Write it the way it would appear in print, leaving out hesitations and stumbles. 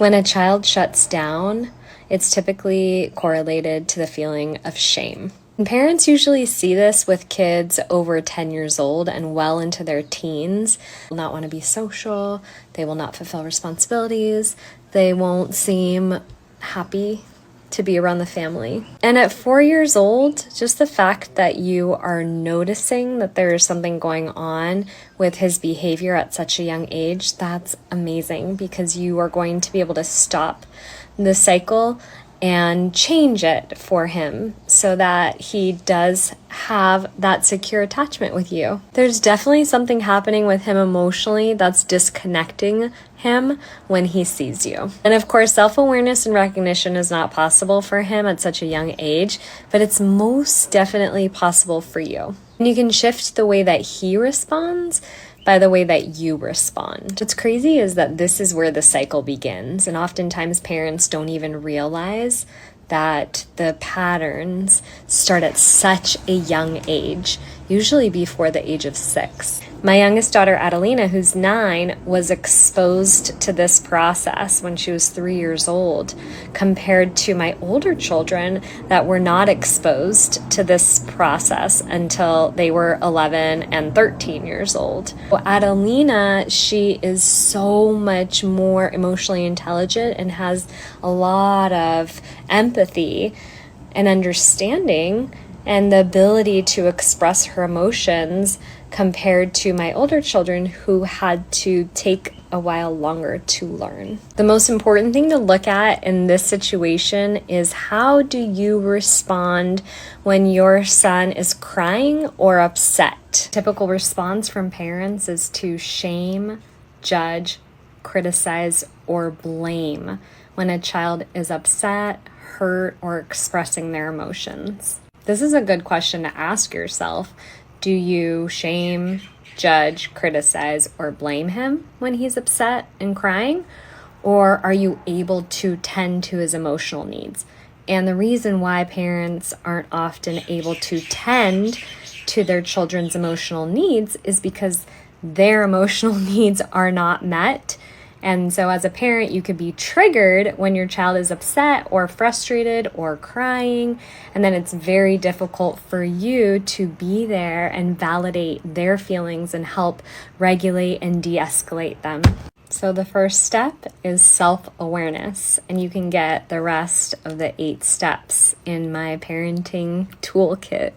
When a child shuts down, it's typically correlated to the feeling of shame. And parents usually see this with kids over 10 years old and well into their teens. They will not want to be social, they will not fulfill responsibilities, they won't seem happy to be around the family. And at 4 years old, just the fact that you are noticing that there is something going on with his behavior at such a young age, that's amazing, because you are going to be able to stop the cycle and change it for him so that he does have that secure attachment with you. There's definitely something happening with him emotionally that's disconnecting him when he sees you. And of course, self-awareness and recognition is not possible for him at such a young age, but it's most definitely possible for you. And you can shift the way that he responds by the way that you respond. What's crazy is that this is where the cycle begins, and oftentimes parents don't even realize that the patterns start at such a young age, usually before the age of 6. My youngest daughter, Adelina, who's 9, was exposed to this process when she was 3 years old, compared to my older children that were not exposed to this process until they were 11 and 13 years old. Well, Adelina, she is so much more emotionally intelligent and has a lot of empathy and understanding and the ability to express her emotions compared to my older children who had to take a while longer to learn. The most important thing to look at in this situation is, how do you respond when your son is crying or upset? Typical response from parents is to shame, judge, criticize, or blame when a child is upset, hurt, or expressing their emotions. This is a good question to ask yourself. Do you shame, judge, criticize, or blame him when he's upset and crying? Or are you able to tend to his emotional needs? And the reason why parents aren't often able to tend to their children's emotional needs is because their emotional needs are not met. And so as a parent, you could be triggered when your child is upset or frustrated or crying, and then it's very difficult for you to be there and validate their feelings and help regulate and de-escalate them. So the first step is self-awareness, and you can get the rest of the 8 steps in my parenting toolkit.